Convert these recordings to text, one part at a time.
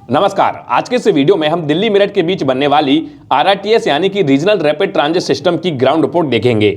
नमस्कार। आज के इस वीडियो में हम दिल्ली मेरठ के बीच बनने वाली RRTS यानी कि रीजनल रैपिड ट्रांजिट सिस्टम की ग्राउंड रिपोर्ट देखेंगे।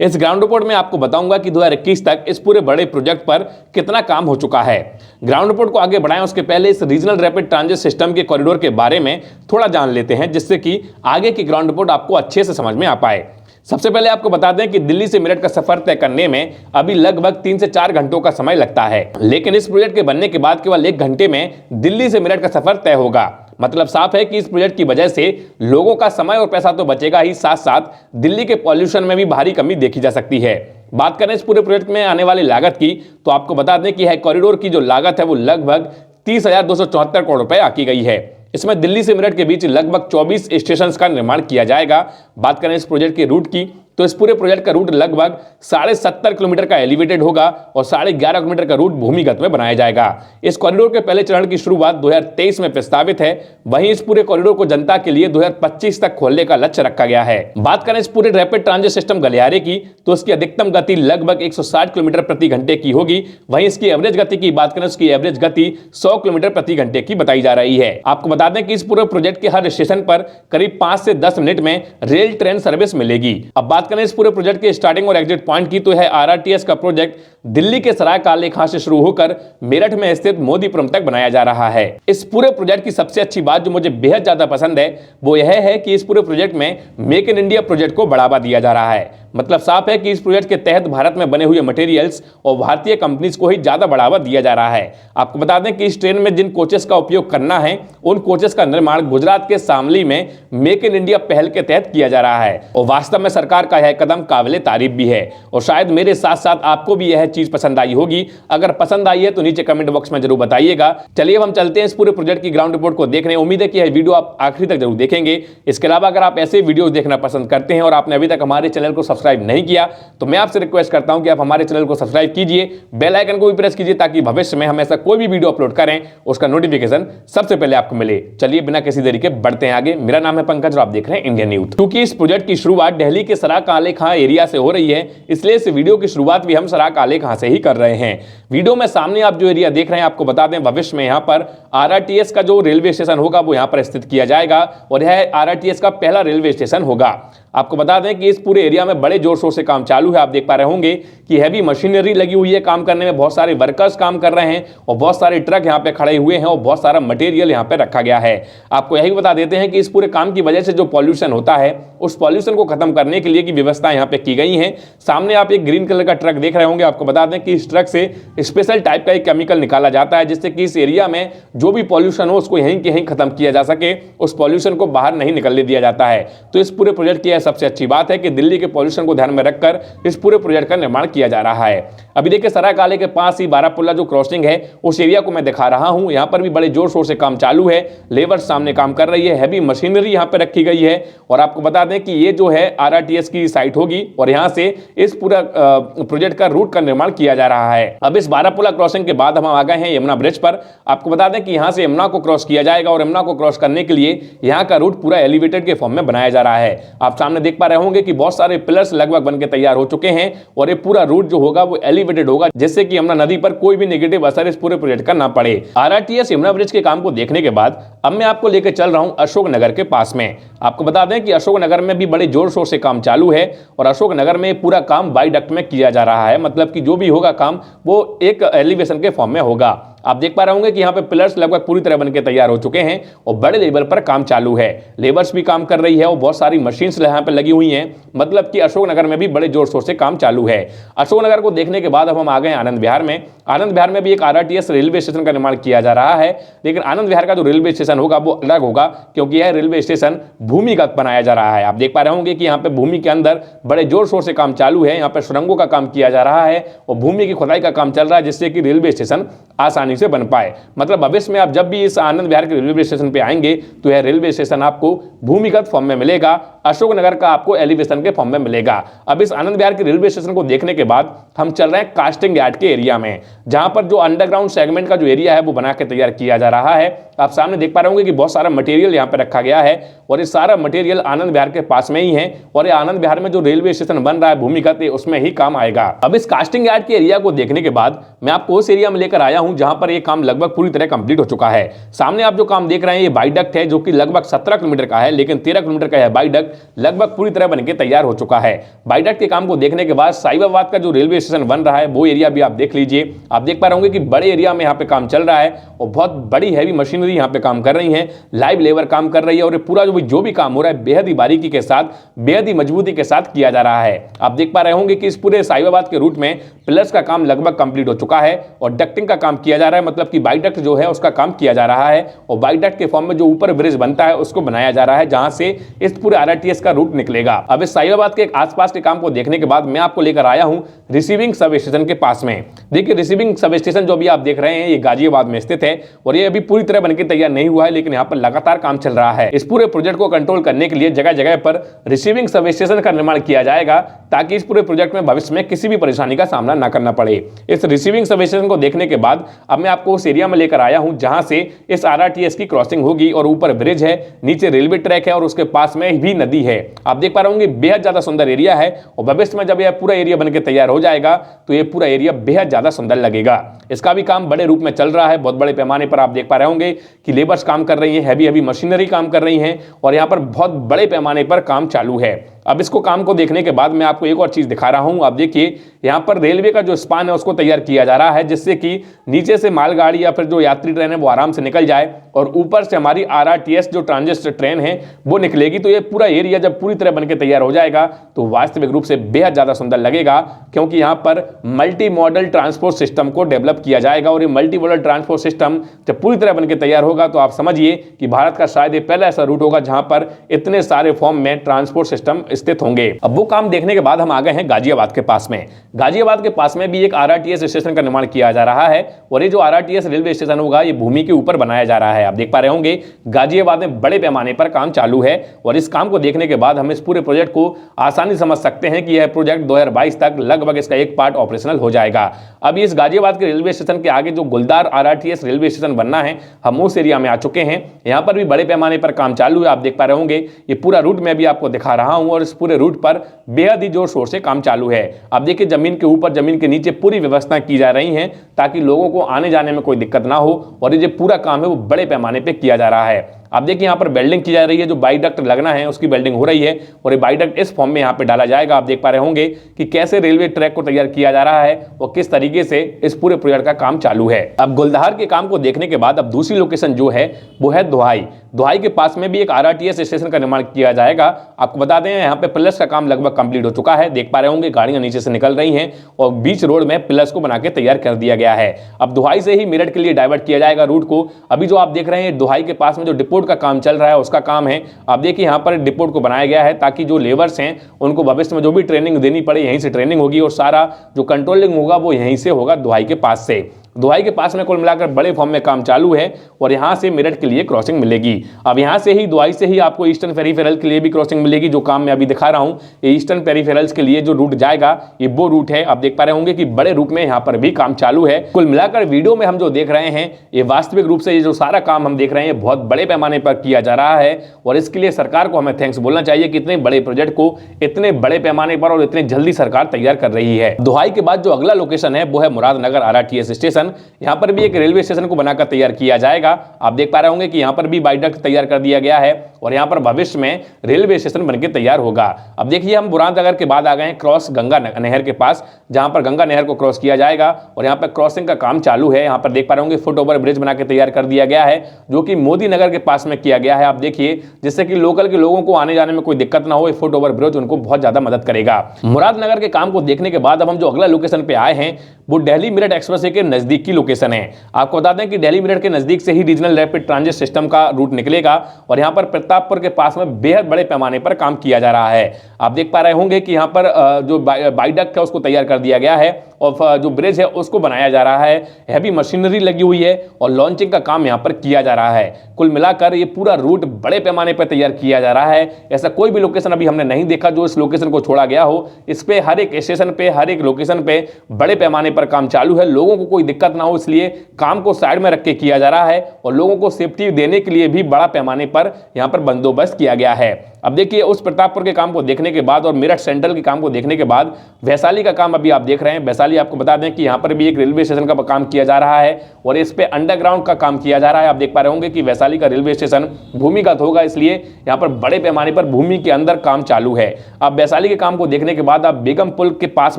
इस ग्राउंड रिपोर्ट में आपको बताऊंगा कि 2021 तक इस पूरे बड़े प्रोजेक्ट पर कितना काम हो चुका है। ग्राउंड रिपोर्ट को आगे बढ़ाएं उसके पहले इस रीजनल रैपिड ट्रांजिट सिस्टम के कॉरिडोर के बारे में थोड़ा जान लेते हैं, जिससे कि आगे की ग्राउंड रिपोर्ट आपको अच्छे से समझ में आ पाए। सबसे पहले आपको बता दें कि दिल्ली से मेरठ का सफर तय करने में अभी लगभग 3 से 4 घंटों का समय लगता है, लेकिन इस प्रोजेक्ट के बनने के बाद केवल 1 घंटे में दिल्ली से मेरठ का सफर तय होगा। मतलब साफ है कि इस प्रोजेक्ट की वजह से लोगों का समय और पैसा तो बचेगा ही, साथ साथ दिल्ली के पॉल्यूशन में भी भारी कमी देखी जा सकती है। बात करें इस पूरे प्रोजेक्ट में आने वाली लागत की, तो आपको बता दें कि कॉरिडोर की जो लागत है वो लगभग 30,274 करोड़ रुपए आकी गई है। इसमें दिल्ली से मेरठ के बीच लगभग 24 स्टेशन का निर्माण किया जाएगा। बात करें इस प्रोजेक्ट के रूट की, तो इस पूरे प्रोजेक्ट का रूट लगभग 70.5 किलोमीटर का एलिवेटेड होगा और 11.5 किलोमीटर का रूट भूमिगत में बनाया जाएगा। इस कॉरिडोर के पहले चरण की शुरुआत 2023 में प्रस्तावित है। वहीं इस पूरे कॉरिडोर को जनता के लिए 2025 तक खोलने का लक्ष्य रखा गया है। बात करें इस पूरे रैपिड ट्रांजिट सिस्टम गलियारे की, तो इसकी अधिकतम गति लगभग 160 किलोमीटर प्रति घंटे की होगी। वहीं इसकी एवरेज गति की बात करें, उसकी एवरेज गति 100 किलोमीटर प्रति घंटे की बताई जा रही है। आपको बता दें कि इस पूरे प्रोजेक्ट के हर स्टेशन पर करीब 5 से 10 मिनट में रेल ट्रेन सर्विस मिलेगी। अब बात करें इस पूरे प्रोजेक्ट के स्टार्टिंग और एग्जिट पॉइंट की, तो है RRTS का प्रोजेक्ट दिल्ली के सराय काले खां से शुरू होकर मेरठ में स्थित मोदीपुरम तक बनाया जा रहा है। इस पूरे प्रोजेक्ट की सबसे अच्छी बात जो मुझे बेहद ज्यादा पसंद है वो यह है कि इस पूरे प्रोजेक्ट में मेक इन इंडिया प्रोजेक्ट को बढ़ावा दिया जा रहा है। मतलब साफ है कि इस प्रोजेक्ट के तहत भारत में बने हुए मटेरियल्स और भारतीय कंपनीज को ही ज्यादा बढ़ावा दिया जा रहा है। आपको बता दें कि इस ट्रेन में जिन कोचेस का उपयोग करना है उन कोचेस का निर्माण गुजरात के शामली में मेक इन इंडिया पहल के तहत किया जा रहा है और वास्तव में सरकार का यह कदम काबिले तारीफ भी है और शायद मेरे साथ साथ आपको भी यह चीज पसंद आई होगी। अगर पसंद आई है तो नीचे कमेंट बॉक्स में जरूर बताइएगा। चलिए अब हम चलते हैं इस पूरे प्रोजेक्ट की ग्राउंड रिपोर्ट को देखने। उम्मीद है कि यह वीडियो आप आखिरी तक जरूर देखेंगे। इसके अलावा अगर आप ऐसे वीडियो देखना पसंद करते हैं और आपने अभी तक हमारे चैनल को सब्सक्राइब नहीं किया तो मैं आपसे रिक्वेस्ट करता हूं कि आप हमारे चैनल को सब्सक्राइब कीजिए, बेल आइकन को भी प्रेस कीजिए ताकि भविष्य में हम ऐसा कोई भी वीडियो अपलोड करें उसका नोटिफिकेशन सबसे पहले आपको मिले। चलिए बिना किसी देरी के बढ़ते हैं आगे। मेरा नाम है पंकज और आप देख रहे हैं इंडियन न्यूज। क्योंकि इस प्रोजेक्ट की शुरुआत दिल्ली के सराय काले खां एरिया से हो रही है, इसलिए इस वीडियो की शुरुआत भी हम सराय काले खां से ही कर रहे हैं। वीडियो में सामने आप जो एरिया देख रहे हैं, आपको बता दें भविष्य में यहाँ पर RRTS का जो रेलवे स्टेशन होगा वो यहाँ पर स्थित किया जाएगा और यह RRTS का पहला रेलवे स्टेशन होगा। आपको बता दें कि इस पूरे एरिया में बड़े जोर शोर से काम चालू है। आप देख पा रहे होंगे कि हैवी मशीनरी लगी हुई है काम करने में, बहुत सारे वर्कर्स काम कर रहे हैं और बहुत सारे ट्रक यहाँ पे खड़े हुए हैं और बहुत सारा मटेरियल यहाँ पे रखा गया है। आपको यही बता देते हैं कि इस पूरे काम की वजह से जो पॉल्यूशन होता है उस पॉल्यूशन को खत्म करने के लिए की व्यवस्था यहाँ पे की गई है। सामने आप एक ग्रीन कलर का ट्रक देख रहे होंगे। आपको बता दें कि इस ट्रक से स्पेशल टाइप का एक केमिकल निकाला जाता है जिससे कि इस एरिया में जो भी पॉल्यूशन हो उसको यहीं के यहीं खत्म किया जा सके, उस पॉल्यूशन को बाहर नहीं निकलने दिया जाता है। तो इस पूरे प्रोजेक्ट की सबसे अच्छी बात है कि दिल्ली के पॉल्यूशन को ध्यान में रखकर इस पूरे प्रोजेक्ट का निर्माण किया जा रहा है। अभी देखिए सराय काले के पास ही बारापुल्ला जो क्रॉसिंग है उस एरिया को मैं दिखा रहा हूं। यहां पर भी बड़े जोर शोर से काम चालू है, लेबर सामने काम कर रही है, हैवी मशीनरी यहां पर रखी गई है और आपको बता दें कि ये जो है RRTS की साइट होगी और यहां से इस पूरा प्रोजेक्ट का रूट का निर्माण किया जा रहा है। अब इस बारापुल्ला क्रॉसिंग के बाद हम आ गए हैं यमुना ब्रिज पर। आपको बता दें कि यहां से यमुना को क्रॉस किया जाएगा और यमुना को क्रॉस करने के लिए यहां का रूट पूरा एलिवेटेड के फॉर्म में बनाया जा रहा है। आप सामने देख पा रहे होंगे कि बहुत सारे पिलर्स लगभग बनके तैयार हो चुके हैं और ये पूरा रूट जो होगा वो एलिवेटेड होगा जिससे कि यमुना नदी पर कोई भी नेगेटिव असर इस पूरे प्रोजेक्ट का ना पड़े। RRTS यमुना ब्रिज के काम को देखने के बाद अब मैं आपको लेकर चल रहा हूं अशोक नगर के पास में। आपको बता दें कि अशोक नगर में भी बड़े जोर शोर से काम चालू है और अशोक नगर में पूरा काम वायडक्ट में किया जा रहा है। मतलब कि जो भी होगा काम वो एक एलिवेशन के फॉर्म में होगा। आप देख पा रहे होंगे कि यहाँ पे पिलर्स लगभग पूरी तरह बनके तैयार हो चुके हैं और बड़े लेवल पर काम चालू है। लेबर्स भी काम कर रही है और बहुत सारी मशीन्स यहाँ पे लगी हुई हैं। मतलब कि अशोक नगर में भी बड़े जोर शोर से काम चालू है। अशोक नगर को देखने के बाद अब हम आ गए आनंद विहार में। आनंद विहार में भी एक RRTS रेलवे स्टेशन का निर्माण किया जा रहा है, लेकिन आनंद विहार का जो रेलवे स्टेशन होगा वो अलग होगा क्योंकि यह रेलवे स्टेशन भूमिगत बनाया जा रहा है। आप देख पा रहे होंगे कि यहाँ पे भूमि के अंदर बड़े जोर शोर से काम चालू है। यहाँ पे सुरंगों का काम किया जा रहा है और भूमि की खुदाई का काम चल रहा है जिससे कि रेलवे स्टेशन आसानी से बन पाए। मतलब भविष्य में आप जब भी इस आनंद विहार के रेलवे स्टेशन पे आएंगे तो यह रेलवे स्टेशन आपको भूमिगत फॉर्म में मिलेगा, अशोक नगर का आपको एलिवेशन के फॉर्म में मिलेगा। अब इस आनंद विहार के रेलवे स्टेशन को देखने के बाद हम चल रहे हैं कास्टिंग यार्ड के एरिया में, जहां पर जो अंडरग्राउंड सेगमेंट का जो एरिया है वो बना के तैयार किया जा रहा है। आप सामने देख पा रहे होंगे कि बहुत सारा मटेरियल यहाँ पे रखा गया है और ये सारा मटेरियल आनंद विहार के पास में ही है और ये आनंद विहार में जो रेलवे स्टेशन बन रहा है भूमिगत उसमें ही काम आएगा। अब इस कास्टिंग यार्ड के एरिया को देखने के बाद मैं आपको उस एरिया में लेकर आया हूं जहां पर यह काम लगभग पूरी तरह कंप्लीट हो चुका है। सामने आप जो काम देख रहे हैं ये वाइडक्ट है जो कि लगभग 17 किलोमीटर का है, लेकिन 13 किलोमीटर का यह वाइडक्ट लगभग पूरी तरह बनकर तैयार हो चुका है। वाइडक्ट के काम को देखने के बाद साहिबाबाद का जो रेलवे स्टेशन बन रहा है वो एरिया भी आप देख लीजिए। आप देख पा रहे होंगे कि बड़े एरिया में यहाँ पे काम चल रहा है और बहुत बड़ी हैवी मशीनरी यहाँ पे काम कर रही है, लाइव लेबर काम कर रही है और ये पूरा जो भी काम हो रहा है बेहद ही बारीकी के साथ, बेहद ही मजबूती के साथ किया जा रहा है। आप देख पा रहे होंगे कि इस पूरे साहिबाबाद के रूट में पिलर्स का काम लगभग कंप्लीट हो चुका है और डक्टिंग का काम किया जा रहा है, मतलब कि वाइडक्ट जो है उसका काम किया जा रहा है और वाइडक्ट के फॉर्म में जो ऊपर ब्रिज बनता है उसको बनाया जा रहा है जहां से इस पूरे आरआरटीएस का रूट निकलेगा। अब इस साहिबाबाद के आसपास के काम को देखने के बाद मैं आपको लेकर आया हूं रिसीविंग सब स्टेशन के पास में। देखिए रिसीविंग सब स्टेशन जो अभी आप देख रहे हैं ये गाजियाबाद में स्थित है और ये अभी पूरी तरह बनकर तैयार नहीं हुआ है, लेकिन यहाँ पर लगातार काम चल रहा है। इस पूरे प्रोजेक्ट को कंट्रोल करने के लिए जगह जगह पर रिसीविंग सब स्टेशन का निर्माण किया जाएगा ताकि इस पूरे प्रोजेक्ट में भविष्य में किसी भी परेशानी का सामना न करना पड़े। इस रिसीविंग सब स्टेशन को देखने के बाद अब मैं आपको उस एरिया में लेकर आया हूं जहां से इस आरआरटीएस की क्रॉसिंग होगी और ऊपर ब्रिज है, नीचे रेलवे ट्रैक है और उसके पास में भी नदी है। आप देख पा रहे होंगे बेहद ज्यादा सुंदर एरिया है और भविष्य में जब यह पूरा एरिया बनकर तैयार हो जाएगा तो यह पूरा एरिया बेहद ज्यादा सुंदर लगेगा। इसका भी काम बड़े रूप में चल रहा है, बहुत बड़े पैमाने पर आप देख पा रहे होंगे कि लेबर्स काम कर रही है, हैवी मशीनरी काम कर रही है और यहां पर बहुत बड़े पैमाने पर काम चालू है। अब इसको काम को देखने के बाद मैं आपको एक और चीज दिखा रहा हूं। आप देखिए यहां पर रेलवे का जो स्पान है उसको तैयार किया जा रहा है जिससे कि नीचे से मालगाड़ी या फिर जो यात्री ट्रेन है वो आराम से निकल जाए और ऊपर से हमारी आरआरटीएस जो ट्रांजिट ट्रेन है वो निकलेगी। तो ये पूरा एरिया जब पूरी तरह बनकर तैयार हो जाएगा तो वास्तविक रूप से बेहद ज्यादा सुंदर लगेगा, क्योंकि यहां पर मल्टी मॉडल ट्रांसपोर्ट सिस्टम को डेवलप किया जाएगा और ये मल्टी मॉडल ट्रांसपोर्ट सिस्टम जब पूरी तरह बनकर तैयार होगा तो आप समझिए कि भारत का शायद ये पहला ऐसा रूट होगा जहां पर इतने सारे फॉर्म में ट्रांसपोर्ट सिस्टम स्थित होंगे। अब वो काम देखने के बाद हम आ गए हैं गाजियाबाद के पास में। गाजियाबाद के पास में भी एक आरआरटीएस स्टेशन का निर्माण किया जा रहा है और ये जो आरआरटीएस रेलवे स्टेशन होगा ये भूमि के ऊपर बनाया जा रहा है। आप देख पा रहे होंगे गाजियाबाद में बड़े पैमाने पर काम चालू है और इस काम को देखने के बाद हम इस पूरे प्रोजेक्ट को आसानी समझ सकते हैं कि यह प्रोजेक्ट 2022 तक लगभग इसका एक पार्ट ऑपरेशनल हो जाएगा। अब इस गाजियाबाद के रेलवे स्टेशन के आगे जो गुलदार आरआरटीएस रेलवे स्टेशन बनना है हम उस एरिया में आ चुके हैं। यहां पर भी बड़े पैमाने पर काम चालू है। आप देख पा रहे होंगे ये पूरा रूट मैं भी आपको दिखा रहा हूं और इस पूरे रूट पर बेहद ही जोर शोर से काम चालू है। आप देखिए जमीन के ऊपर जमीन के नीचे पूरी व्यवस्था की जा रही है ताकि लोगों को आने जाने में कोई दिक्कत ना हो और ये जो पूरा काम है वो बड़े पैमाने पे किया जा रहा है। आप देखिए यहाँ पर वेल्डिंग की जा रही है, जो वाइडक्ट लगना है उसकी वेल्डिंग हो रही है और ये वाइडक्ट इस फॉर्म में यहाँ पे डाला जाएगा। आप देख पा रहे होंगे कि कैसे रेलवे ट्रैक को तैयार किया जा रहा है और किस तरीके से इस पूरे प्रोजेक्ट का काम चालू है। अब गुलदहार के काम को देखने के बाद अब दूसरी लोकेशन जो है वो है दोहाई। दोहाई के पास में भी एक आरआरटीएस स्टेशन का निर्माण किया जाएगा। आपको बता दें यहाँ पे पिलर्स का काम लगभग कंप्लीट हो चुका है। देख पा रहे होंगे गाड़ियां नीचे से निकल रही हैं और बीच रोड में पिलर्स को बना के तैयार कर दिया गया है। अब दोहाई से ही मेरठ के लिए डाइवर्ट किया जाएगा रूट को। अभी जो आप देख रहे हैं दोहाई के पास में जो डिपोट का काम चल रहा है उसका काम है। आप देखिए यहाँ पर डिपोट को बनाया गया है ताकि जो लेबर्स हैं उनको भविष्य में जो भी ट्रेनिंग देनी पड़े यहीं से ट्रेनिंग होगी और सारा जो कंट्रोलिंग होगा वो यहीं से होगा दोहाई के पास से। दोहाई के पास में कुल मिलाकर बड़े फॉर्म में काम चालू है और यहां से मेरठ के लिए क्रॉसिंग मिलेगी। अब यहां से ही दोहाई से ही आपको ईस्टर्न पेरिफेरल के लिए भी क्रॉसिंग मिलेगी। जो काम मैं अभी दिखा रहा हूं ये ईस्टर्न पेरिफेरल्स के लिए जो रूट जाएगा ये वो रूट है। आप देख पा रहे होंगे कि बड़े रूट में यहां पर भी काम चालू है। कुल मिलाकर वीडियो में हम जो देख रहे हैं ये वास्तविक रूप से ये जो सारा काम हम देख रहे हैं बहुत बड़े पैमाने पर किया जा रहा है और इसके लिए सरकार को हमें थैंक्स बोलना चाहिए कि इतने बड़े प्रोजेक्ट को इतने बड़े पैमाने पर और इतने जल्दी सरकार तैयार कर रही है। दोहाई के बाद जो अगला लोकेशन है वो है मुरादनगर आरआरटीएस स्टेशन। यहाँ पर भी एक रेलवे स्टेशन को बनाकर तैयार किया जाएगा। आप देख पा रहे होंगे कि यहाँ पर भी वाइडक्ट तैयार कर दिया गया है और यहाँ पर भविष्य में रेलवे स्टेशन बनकर तैयार होगा। अब देखिए हम मुरादनगर के बाद आ गए हैं क्रॉस गंगा नहर के पास, जहां पर गंगा नहर को क्रॉस किया जाएगा और यहाँ पर क्रॉसिंग का काम चालू है। यहाँ पर देख पा रहे होंगे फुट ओवर ब्रिज बनाकर तैयार कर दिया गया है जो कि मोदी नगर के पास में किया गया है। आप देखिए जिससे कि लोकल के लोगों को आने जाने में कोई दिक्कत ना हो, फुट ओवर ब्रिज उनको बहुत ज्यादा मदद करेगा। मुरादनगर के काम को देखने के बाद अब हम जो अगला लोकेशन पे आए हैं वो दिल्ली मेरठ एक्सप्रेसवे के नजदीक की लोकेशन है। आपको बता दें कि दिल्ली मेरठ के नजदीक से ही रीजनल रैपिड ट्रांजिट सिस्टम का रूट निकलेगा और यहाँ पर प्रतापपुर के पास में बेहद बड़े पैमाने पर काम किया जा रहा है। आप देख पा रहे होंगे कि यहाँ पर जो वाइडक्ट है उसको तैयार कर दिया गया है और जो ब्रिज है उसको बनाया जा रहा है। हैवी मशीनरी लगी हुई है और लॉन्चिंग का काम यहाँ पर किया जा रहा है। कुल मिलाकर ये पूरा रूट बड़े पैमाने पर तैयार किया जा रहा है। ऐसा कोई भी लोकेशन अभी हमने नहीं देखा जो इस लोकेशन को छोड़ा गया हो। इस पे हर एक स्टेशन पे हर एक लोकेशन पे बड़े पैमाने पर काम चालू है। लोगों को कोई दिक्कत ना हो इसलिए काम को साइड में रख के किया जा रहा है और लोगों को सेफ्टी देने के लिए भी बड़ा पैमाने पर यहाँ पर बंदोबस्त किया गया है। अब देखिए उस प्रतापपुर के काम को देखने के बाद और मेरठ सेंट्रल के काम को देखने के बाद वैशाली का काम अभी आप देख रहे हैं। वैशाली आपको बता दें कि यहाँ पर भी एक रेलवे स्टेशन का काम किया जा रहा है और इस पे अंडरग्राउंड का काम किया जा रहा है। आप देख पा रहे होंगे कि वैशाली का रेलवे स्टेशन भूमिगत होगा, इसलिए यहाँ पर बड़े पैमाने पर भूमि के अंदर काम चालू है। अब वैशाली के काम को देखने के बाद आप बेगम पुल के पास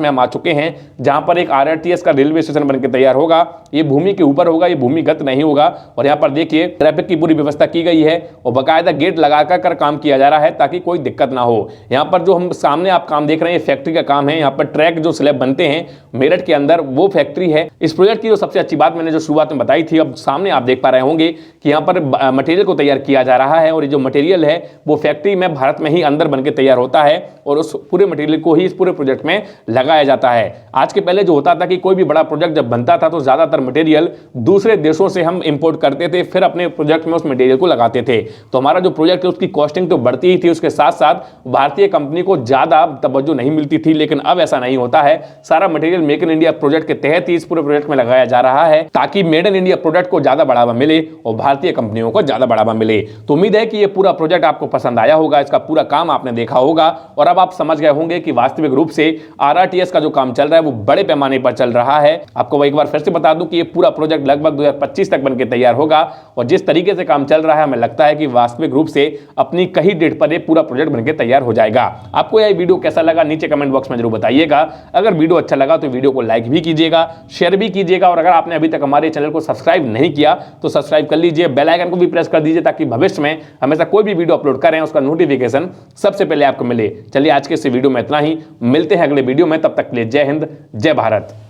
में हम आ चुके हैं, जहां पर एक आरआरटीएस का रेलवे स्टेशन बनकर तैयार होगा। ये भूमि के ऊपर होगा, ये भूमिगत नहीं होगा। और यहाँ पर देखिए ट्रैफिक की पूरी व्यवस्था की गई है और बाकायदा गेट लगाकर काम किया जा रहा है ताकि कोई दिक्कत ना हो। यहाँ पर जो हम सामने आप काम देख रहे हैं फैक्ट्री का काम है। यहाँ पर ट्रैक जो स्लैब बनते हैं मेरठ के अंदर, वो फैक्ट्री है। इस प्रोजेक्ट की जो सबसे अच्छी बात मैंने जो शुरुआत में बताई थी, अब सामने आप देख पा रहे होंगे कि यहाँ पर मटेरियल को तैयार किया जा रहा है और ये जो मटेरियल है वो फैक्ट्री में भारत में ही अंदर बनकर तैयार होता है और उस पूरे मटेरियल को ही इस पूरे प्रोजेक्ट में लगाया जाता है। आज के पहले जो होता था कि कोई भी बड़ा प्रोजेक्ट जब बनता था तो ज्यादातर मटेरियल दूसरे देशों से हम इंपोर्ट करते थे, फिर अपने प्रोजेक्ट में उस मटेरियल को लगाते थे। तो हमारा जो प्रोजेक्ट है उसकी कॉस्टिंग तो बढ़ती ही थी, उसके साथ साथ भारतीय कंपनी को ज्यादा तवज्जो नहीं मिलती थी। लेकिन अब ऐसा नहीं होता है, सारा material make in India project के तहत ही इस पूरे प्रोजेक्ट में लगाया जा रहा है ताकि मेड इन इंडिया प्रोडक्ट को ज्यादा बढ़ावा मिले और भारतीय कंपनियों को ज्यादा बढ़ावा मिले। तो उम्मीद है कि ये पूरा प्रोजेक्ट आपको पसंद आया होगा, इसका पूरा काम आपने देखा होगा और अब आप समझ गए होंगे कि वास्तविक रूप से आरआरटीएस का जो काम चल रहा है वो बड़े पैमाने पर चल रहा है। आपको एक बार फिर से बता दूं कि ये पूरा प्रोजेक्ट लगभग 2025 तक बनकर तैयार होगा और जिस तरीके से काम चल रहा है हमें लगता है कि वास्तविक रूप से अपनी कही डेट पर ये पूरा प्रोजेक्ट बनकर तैयार हो जाएगा। आपको यह वीडियो कैसा लगा नीचे कमेंट बॉक्स में जरूर बताइएगा। अगर वीडियो अच्छा लगा तो वीडियो को लाइक भी कीजिएगा, शेयर भी कीजिएगा और अगर आपने अभी तक हमारे चैनल को सब्सक्राइब नहीं किया तो सब्सक्राइब कर लीजिए, बेल आइकन को भी प्रेस कर दीजिए ताकि भविष्य में हमेशा कोई भी वीडियो अपलोड करें उसका नोटिफिकेशन सबसे पहले आपको मिले। चलिए आज के इस वीडियो में इतना ही, मिलते हैं अगले वीडियो में, तब तक के लिए जय हिंद जय भारत।